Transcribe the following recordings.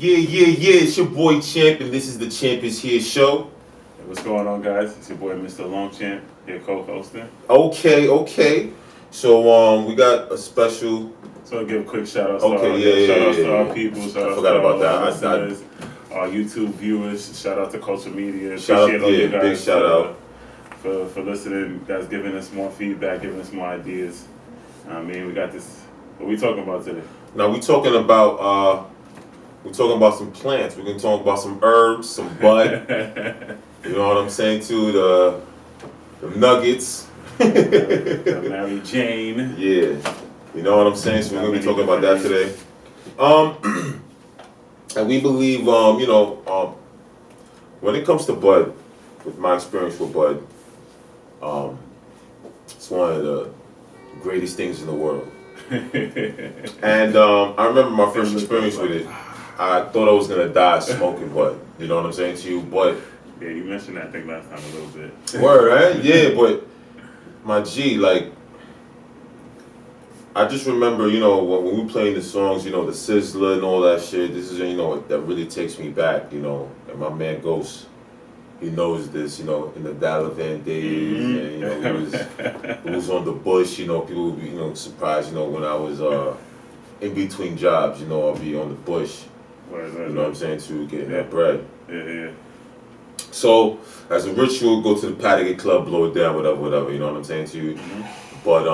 Yeah. It's your boy Champ, and this is the Champ is Here show. Hey, what's going on, guys? It's your boy MrLongchamp here co-hosting. Okay. So we got a special. So I'll give a quick shout out. Shout outs to our people. Shout I out forgot to about our that. listeners, our YouTube viewers. Shout out to Culture Media. Shout Appreciate out, all you guys. big shout out for listening. Guys, giving us more feedback, giving us more ideas. I mean, we got this. What we talking about today? Now we're talking about some plants. We're gonna talk about some herbs, some bud. You know what I'm saying too? The nuggets. Mary Jane. Yeah. You know what I'm saying? So we're gonna be talking about that today. And we believe, when it comes to bud, with my experience with bud, it's one of the greatest things in the world. And I remember my first experience with it. I thought I was gonna die smoking bud. You know what I'm saying to you? But yeah, you mentioned that thing last time a little bit. Word, right? Yeah, but my G, like, I just remember, when we were playing the songs, the Sizzler and all that shit. This is, that really takes me back, And my man Ghost, he knows this, in the Dalavan days, and he was on the bush. People would be, surprised, when I was in between jobs, I'll be on the bush. Right. You know what I'm saying, to getting that bread. Yeah. So, as a ritual, go to the Patagate Club, blow it down, whatever, you know what I'm saying to you? Mm-hmm. But,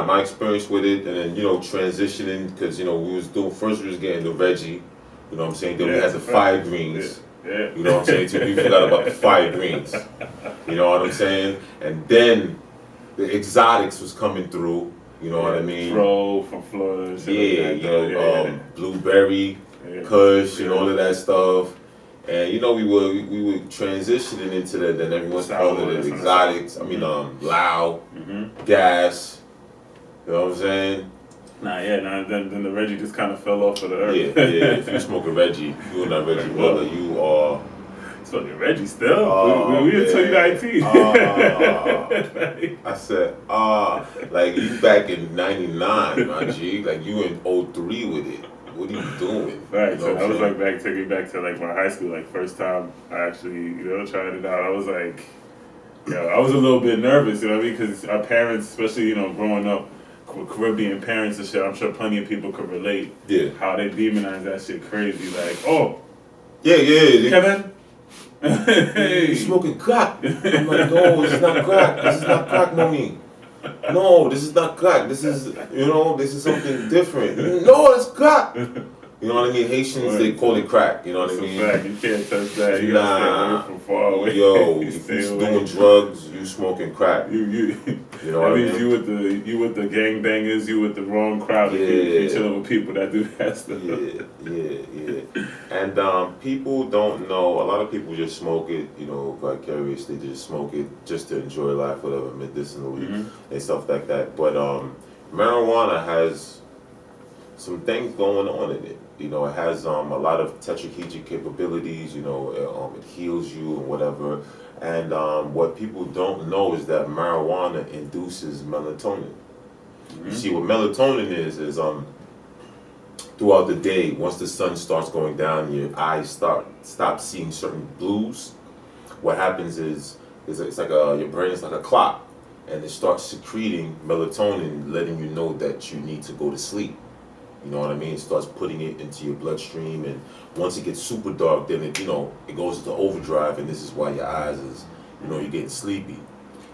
my experience with it, and then, transitioning, because, we was getting the Reggie, you know what I'm saying? Then we had the fire greens. Yeah. You know what I'm saying too? We forgot about the fire greens. You know what I'm saying? And then the exotics was coming through. You know what I mean? Pro from Florida. Blueberry, Kush, and all of that stuff. And we were transitioning into that. Then everyone's calling it exotics. Loud, gas. You know what I'm saying? Then the Reggie just kind of fell off of the earth. Yeah. If you smoke a Reggie, you're not Reggie brother. You are. Smoking Reggie still? We in 2019. I said, like you back in '99, my G. Like you in '03 with it. What are you doing? Right. So I was taking me back to my high school, first time I actually, tried it out. I was like, I was a little bit nervous, because our parents, especially, growing up with Caribbean parents and shit, I'm sure plenty of people could relate. Yeah. How they demonize that shit crazy. Like, oh. Yeah. Kevin? Hey. You smoking crack. I'm like, no, this is not crack. This is not crack, mommy. No, this is not crack. This is, this is something different. No, it's crack. You know what I mean? Haitians, they call it crack. You know what I mean? Fact. You can't touch that. You gotta stay away from far away. Yo, if you're doing drugs, you smoking crack. You know what I mean? You with the gangbangers, you with the wrong crowd. Yeah. You chilling with people that do that stuff. Yeah. And people don't know. A lot of people just smoke it, vicariously. They just smoke it just to enjoy life, whatever, medicinally and stuff like that. But marijuana has some things going on in it. It has a lot of tetrahedric capabilities. It heals you and whatever. And what people don't know is that marijuana induces melatonin. You see, what melatonin is throughout the day, once the sun starts going down, your eyes stop seeing certain blues. What happens is it's like your brain is like a clock, and it starts secreting melatonin, letting you know that you need to go to sleep. You know what I mean? It starts putting it into your bloodstream, and once it gets super dark, then it goes into overdrive, and this is why your eyes is, you're getting sleepy.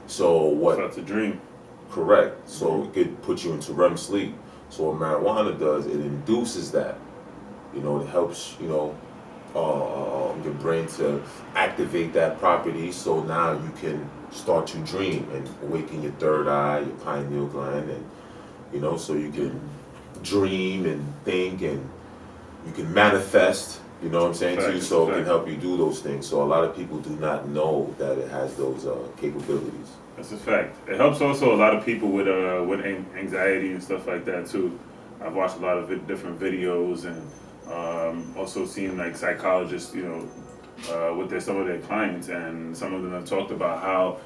So what? Starts to dream. Correct. So it could put you into REM sleep. So what marijuana does, it induces that. It helps, your brain to activate that property, so now you can start to dream and awaken your third eye, your pineal gland, and so you can dream and think, and you can manifest, you know what I'm saying to you, so it can help you do those things. So a lot of people do not know that it has those capabilities. That's a fact. It helps also a lot of people with anxiety and stuff like that too. I've watched a lot of different videos, and also seen psychologists, with some of their clients, and some of them have talked about how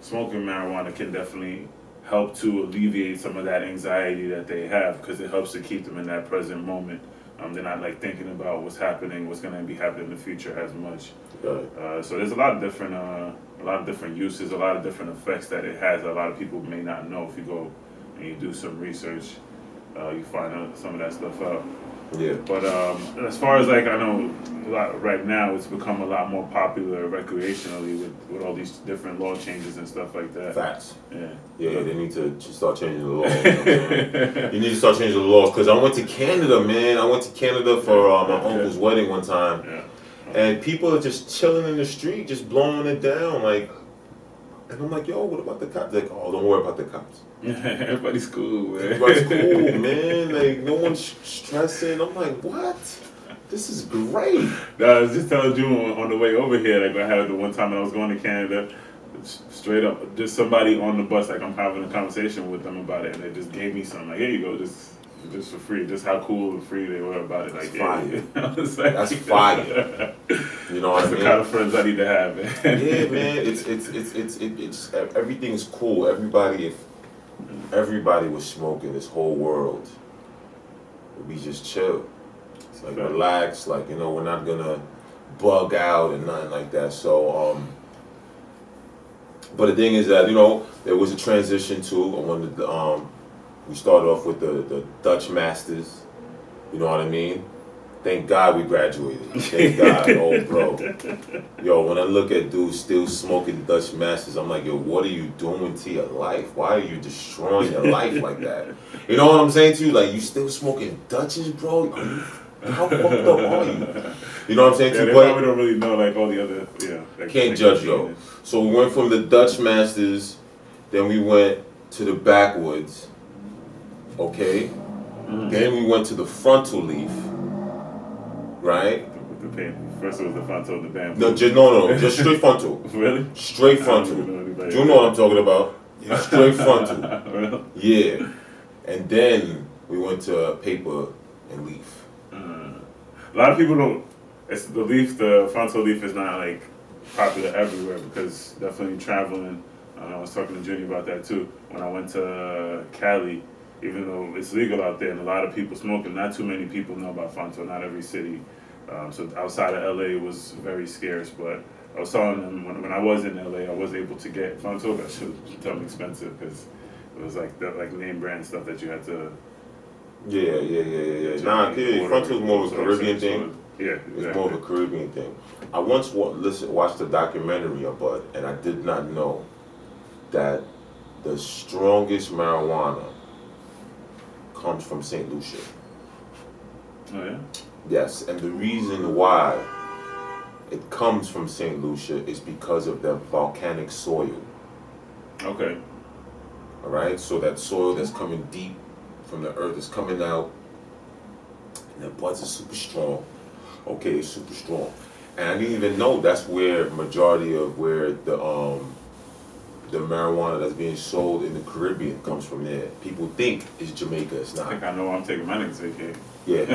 smoking marijuana can definitely help to alleviate some of that anxiety that they have, because it helps to keep them in that present moment They're not like thinking about what's happening, what's going to be happening in the future as much. Right. So there's a lot of different uses, a lot of different effects that it has. A lot of people may not know. If you go and you do some research, you find out some of that stuff out. Yeah. But as far as like I know, right now it's become a lot more popular recreationally with all these different law changes and stuff like that. Facts. Yeah. Yeah, they need to start changing the laws. You know what I'm saying? You need to start changing the laws because I went to Canada, man. I went to Canada for my uncle's wedding one time, and people are just chilling in the street, just blowing it down, like. And I'm like, yo, what about the cops? Like, oh, don't worry about the cops. Everybody's cool, man. Everybody's cool, man. Like, no one's stressing. I'm like, what? This is great. No, I was just telling you on the way over here, like I had the one time I was going to Canada, straight up, just somebody on the bus, like I'm having a conversation with them about it, and they just gave me something, like, here you go, just for free, just how cool and free they were about it. Like, fire. Like, that's fire. You know what I mean? That's the kind of friends I need to have, man. Yeah, man. It's everything's cool. If everybody was smoking, this whole world would be just chill. Like relax, like we're not gonna bug out and nothing like that. So but the thing is that there was a transition to we started off with the Dutch Masters. You know what I mean? Thank God we graduated. Thank God. Oh, bro. Yo, when I look at dudes still smoking Dutch Masters, I'm like, yo, what are you doing to your life? Why are you destroying your life like that? You know what I'm saying to you? Like, you still smoking Dutches, bro? How fucked up are you? You know what I'm saying? They probably don't really know like all the other, can't judge though. So we went from the Dutch Masters, then we went to the backwoods, okay? Then we went to the Fronto Leaf, right? First it was the Fronto, the bamboo. No, just straight Fronto. Really? Straight Fronto. Do you know what I'm talking about? Straight Fronto. Really? Yeah. And then we went to paper and leaf. A lot of people don't. It's the leaf. The Fronto leaf is not like popular everywhere because definitely traveling. I was talking to Junior about that too. When I went to Cali, even though it's legal out there and a lot of people smoking, not too many people know about Fronto. Not every city. So outside of LA it was very scarce. But I was telling them when I was in LA, I was able to get Fronto. That shit was damn expensive because it was like name brand stuff that you had to. Yeah. Nah, Fronto's more of a Caribbean thing. Yeah, exactly. It's more of a Caribbean thing. I once watched a documentary on bud, and I did not know that the strongest marijuana comes from St. Lucia. Oh yeah? Yes, and the reason why it comes from St. Lucia is because of the volcanic soil. Okay. All right, so that soil that's coming deep from the earth is coming out, and the buds are super strong. Okay, it's super strong, and I didn't even know that's where majority of where the marijuana that's being sold in the Caribbean comes from. There, people think it's Jamaica. It's not. I think I know where I'm taking my next vacation. Yeah,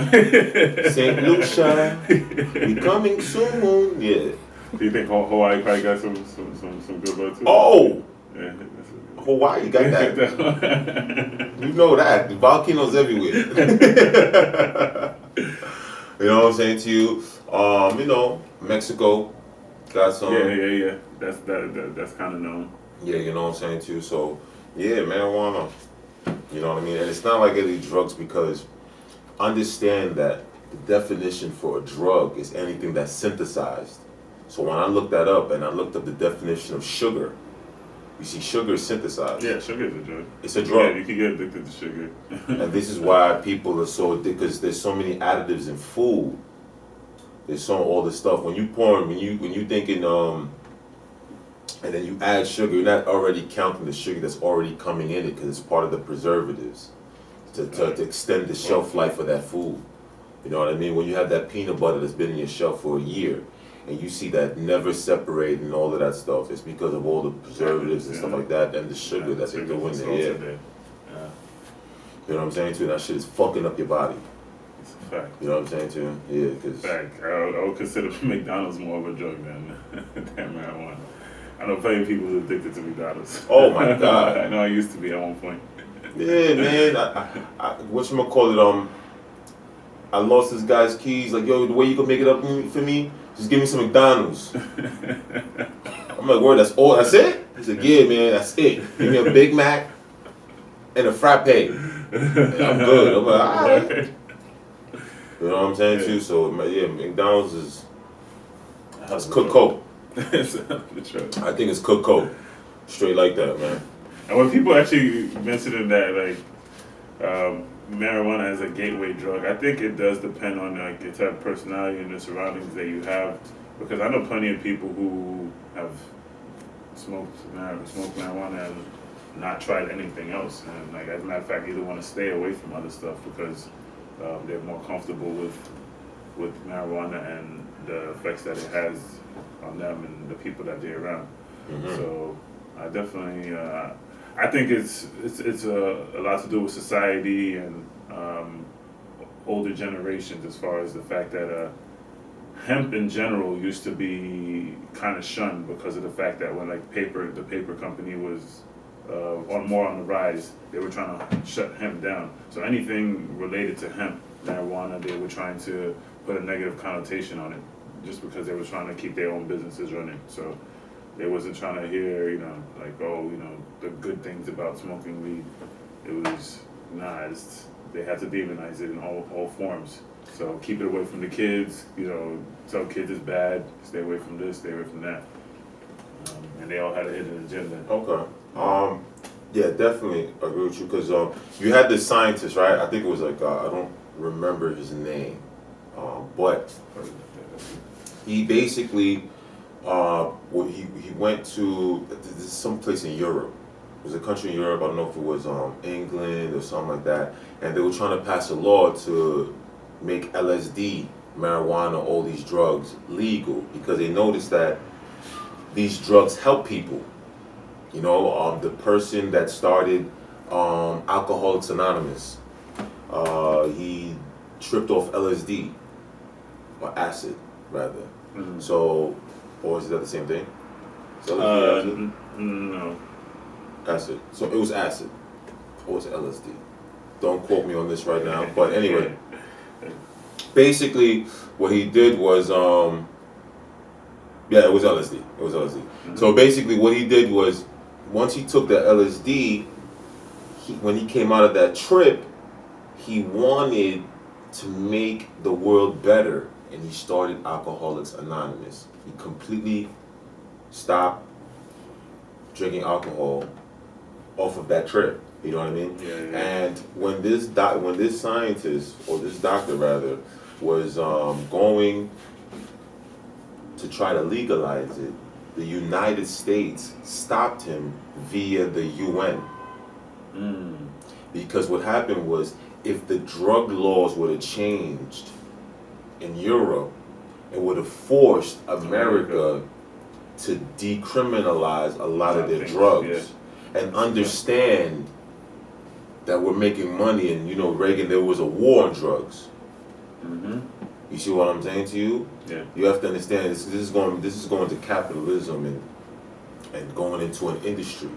St. Lucia, we coming soon. Yeah. Do you think Hawaii probably got some good bud too? Oh. Yeah. Hawaii got that. You know that. The volcanoes everywhere. You know what I'm saying to you? Mexico got some. Yeah. That's kind of known. Yeah, you know what I'm saying to you. So, yeah, marijuana. You know what I mean? And it's not like any drugs because understand that the definition for a drug is anything that's synthesized. So when I looked that up and I looked up the definition of sugar, you see, sugar is synthesized. Yeah, sugar is a drug. It's a drug. Yeah, you can get addicted to sugar. And this is why people are so addicted, because there's so many additives in food. There's all this stuff. When you thinking and then you add sugar, you're not already counting the sugar that's already coming in it because it's part of the preservatives to extend the shelf life of that food. You know what I mean? When you have that peanut butter that's been in your shelf for a year, and you see that never separate and all of that stuff, it's because of all the preservatives and stuff like that and the sugar that they throw in there. Yeah. You know what I'm saying to you? That shit is fucking up your body. It's a fact. You know what I'm saying to you? Yeah, because... Fact. I would consider McDonald's more of a drug than marijuana. I know plenty of people who are addicted to McDonald's. Oh my God. I know I used to be at one point. Yeah, man. Whatchamacallit, I lost this guy's keys. Like, yo, the way you can make it up for me, just give me some McDonald's. I'm like, word, that's all? That's it? He's like, yeah, man, that's it. Give me a Big Mac and a frappe. And I'm good. I'm like, all right. You know what I'm saying, too? So, yeah, McDonald's is it's cooked coke. I think it's cooked coke. Straight like that, man. And when people actually mentioning that, like, marijuana as a gateway drug, I think it does depend on like your type of personality and the surroundings that you have. Because I know plenty of people who have smoked marijuana and not tried anything else, and like as a matter of fact, either want to stay away from other stuff because they're more comfortable with marijuana and the effects that it has on them and the people that they're around. Mm-hmm. So I definitely. I think it's a lot to do with society and older generations, as far as the fact that hemp in general used to be kind of shunned because of the fact that when like the paper company was on the rise, they were trying to shut hemp down. So anything related to hemp, marijuana, they were trying to put a negative connotation on it, just because they were trying to keep their own businesses running. So they wasn't trying to hear, like, oh, the good things about smoking weed. It was, they had to demonize it in all forms. So keep it away from the kids, tell kids it's bad, stay away from this, stay away from that. And they all had a hidden agenda. Okay. Yeah, definitely agree with you, because you had this scientist, right? I think it was like, I don't remember his name, but he basically, he went to some place in Europe. It was a country in Europe. I don't know if it was England or something like that. And they were trying to pass a law to make LSD, marijuana, all these drugs legal, because they noticed that these drugs help people. The person that started Alcoholics Anonymous, he tripped off LSD, or acid, rather. Mm-hmm. So, or is that the same thing? Acid? No. Acid. So it was acid. Or was it LSD? Don't quote me on this right now. But anyway, basically, what he did was, it was LSD. It was LSD. Mm-hmm. So basically, what he did was, once he took the LSD, when he came out of that trip, he wanted to make the world better. And he started Alcoholics Anonymous. He completely stopped drinking alcohol off of that trip. You know what I mean? Yeah. And when this scientist, or this doctor rather, was going to try to legalize it, the United States stopped him via the UN. Because what happened was, if the drug laws would have changed in Europe, it would have forced America to decriminalize a lot of their drugs and understand that we're making money. And Reagan, there was a war on drugs. Mm-hmm. You see what I'm saying to you? Yeah. You have to understand this is going to capitalism and going into an industry.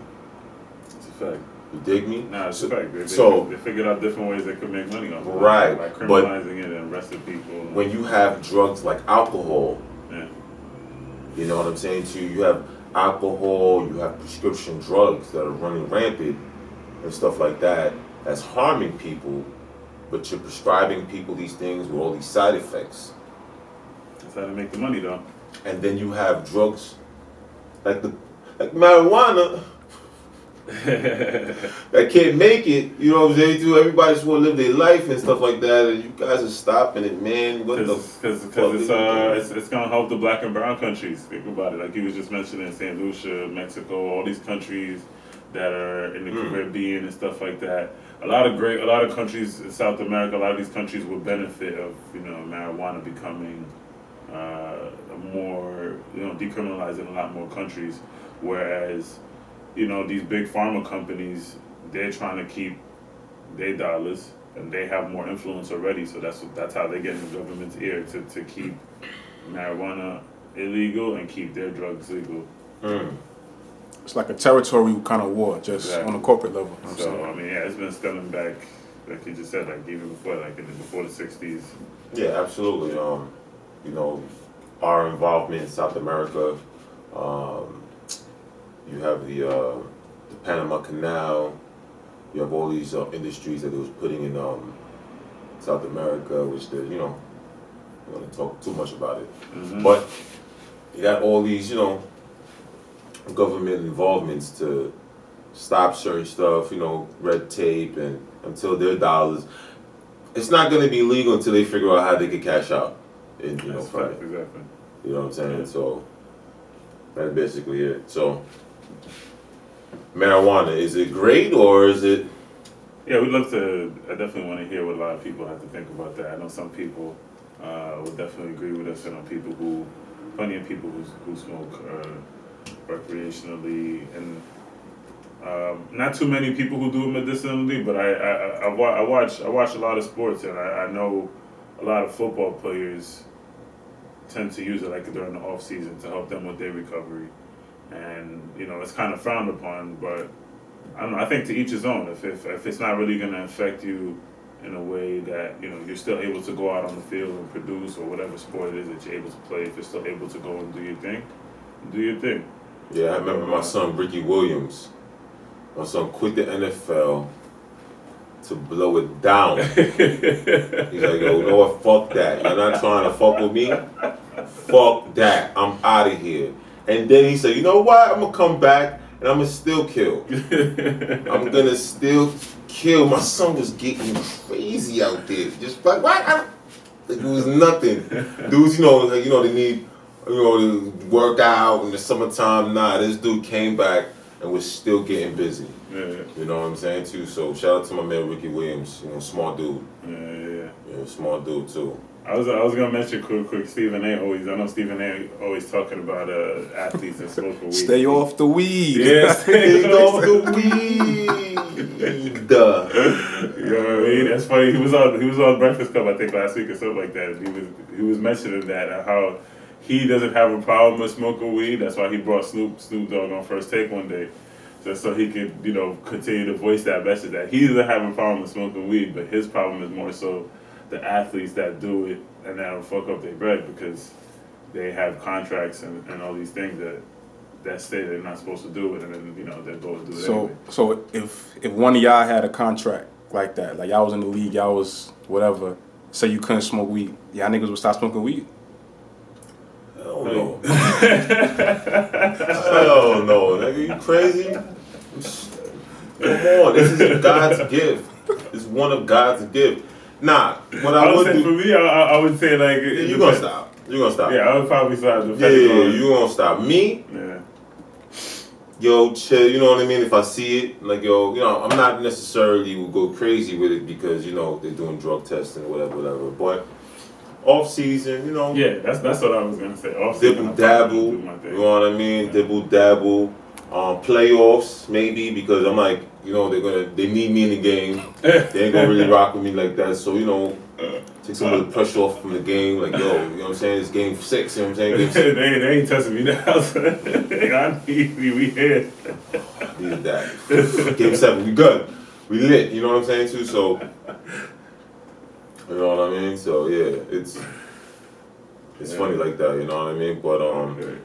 It's a fact. You dig me? Nah, it's a fact. They figured out different ways they could make money off of it. Right. By criminalizing it and arresting people. When you have drugs like alcohol, you know what I'm saying to you? You have alcohol, you have prescription drugs that are running rampant and stuff like that, that's harming people, but you're prescribing people these things with all these side effects. That's how they make the money, though. And then you have drugs like marijuana that can't make it, you know what I'm saying, too? Everybody just want to live their life and stuff like that, and you guys are stopping it, man. Because it's going to help the black and brown countries. Think about it. Like you was just mentioning, St. Lucia, Mexico, all these countries that are in the Caribbean and stuff like that. A lot of countries in South America, a lot of these countries would benefit of, marijuana becoming more, decriminalized in a lot more countries, whereas these big pharma companies, they're trying to keep their dollars, and they have more influence already. So that's how they get in the government's ear to keep marijuana illegal and keep their drugs legal. It's like a territory kind of war, just on a corporate level. So it's been stemming back like you just said, like even before, like before the '60s. Yeah, absolutely. You know, our involvement in South America. You have the Panama Canal. You have all these industries that it was putting in South America, which they, you know, I'm not going to talk too much about it. Mm-hmm. But you got all these, you know, government involvements to stop certain stuff, you know, red tape, and until their dollars. It's not going to be legal until they figure out how they can cash out. And, you know, from it. Exactly. You know what I'm saying? Yeah. So that's basically it. So marijuana, is it great or is it? Yeah, we'd love to. I definitely want to hear what a lot of people have to think about that. I know some people would definitely agree with us, and plenty of people who smoke recreationally, and not too many people who do it medicinally. But I watch a lot of sports, and I know a lot of football players tend to use it like during the off season to help them with their recovery, and you know it's kind of frowned upon, but I don't know. I think to each his own. If it's not really going to affect you in a way that you know you're still able to go out on the field and produce or whatever sport it is that you're able to play, if you're still able to go and do your thing, do your thing. Yeah, I remember my son Ricky Williams. My son quit the NFL to blow it down. He's like, yo, you know what? Fuck that. You're not trying to fuck with me? Fuck that. I'm out of here. And then he said, you know what? I'm gonna come back. And I'm gonna still kill. I'm gonna still kill. My son was getting crazy out there. Just like what? Like it was nothing. Dudes, you know, like, they need, to work out in the summertime. Nah, this dude came back and was still getting busy. Yeah. You know what I'm saying too. So shout out to my man Ricky Williams. Smart dude. Yeah, smart dude too. I was gonna mention quick. Stephen A. I know Stephen A. always talking about athletes that smoke weed. Stay off the weed. Yeah, stay off the weed. You know what I mean? That's funny. He was on Breakfast Club I think last week or something like that. He was mentioning that and how he doesn't have a problem with smoking weed. That's why he brought Snoop Dogg on First Take one day, just so he could continue to voice that message that he doesn't have a problem with smoking weed, but his problem is more so the athletes that do it and that'll fuck up their bread because they have contracts and all these things that say they're not supposed to do it, and then they're going to do it anyway. So if one of y'all had a contract like that, like y'all was in the league, y'all was whatever, say you couldn't smoke weed, y'all niggas would stop smoking weed? Hell no. Hell no, nigga, you crazy? Come on, this is God's gift. It's one of God's gift. Nah, what I would say do, for me, I would say like you gonna stop. You gonna stop. Yeah, I would probably stop. Yeah, you gonna stop. Me? Yeah. Yo, chill. You know what I mean? If I see it, like I'm not necessarily will go crazy with it because they're doing drug testing or whatever. But off season, Yeah, that's what I was gonna say. Off dibble season, dabble. You know what I mean? Yeah. Dibble dabble. Playoffs maybe because I'm like they need me in the game. They ain't gonna really rock with me like that. So take some of the pressure off from the game. Like you know what I'm saying? It's game 6. You know what I'm saying? they ain't testing me now. I need you. We here. Needed that. Game 7. We good. We lit. You know what I'm saying too. So you know what I mean. So yeah, it's funny like that, you know what I mean? But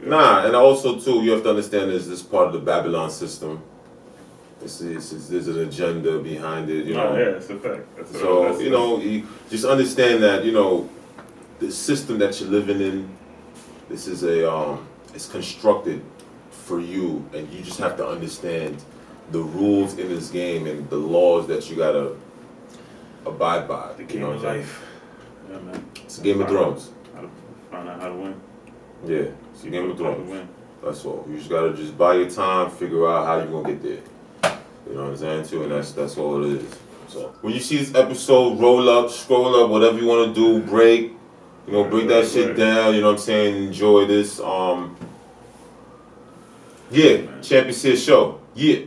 nah, and also too, you have to understand this part of the Babylon system. There's an agenda behind it, Oh, yeah, it's a fact. So you just understand that the system that you're living in, this is it's constructed for you, and you just have to understand the rules in this game and the laws that you gotta abide by. The game of life. Yeah, man. It's a Game of Thrones. Find out how to win. Yeah, it's a Game of Thrones. That's all. You just gotta just buy your time, figure out how you're gonna get there. You know what I'm saying too, and that's all it is. So when you see this episode, roll up, scroll up, whatever you wanna do, break that shit down. You know what I'm saying? Enjoy this. Yeah, Championship show. Yeah.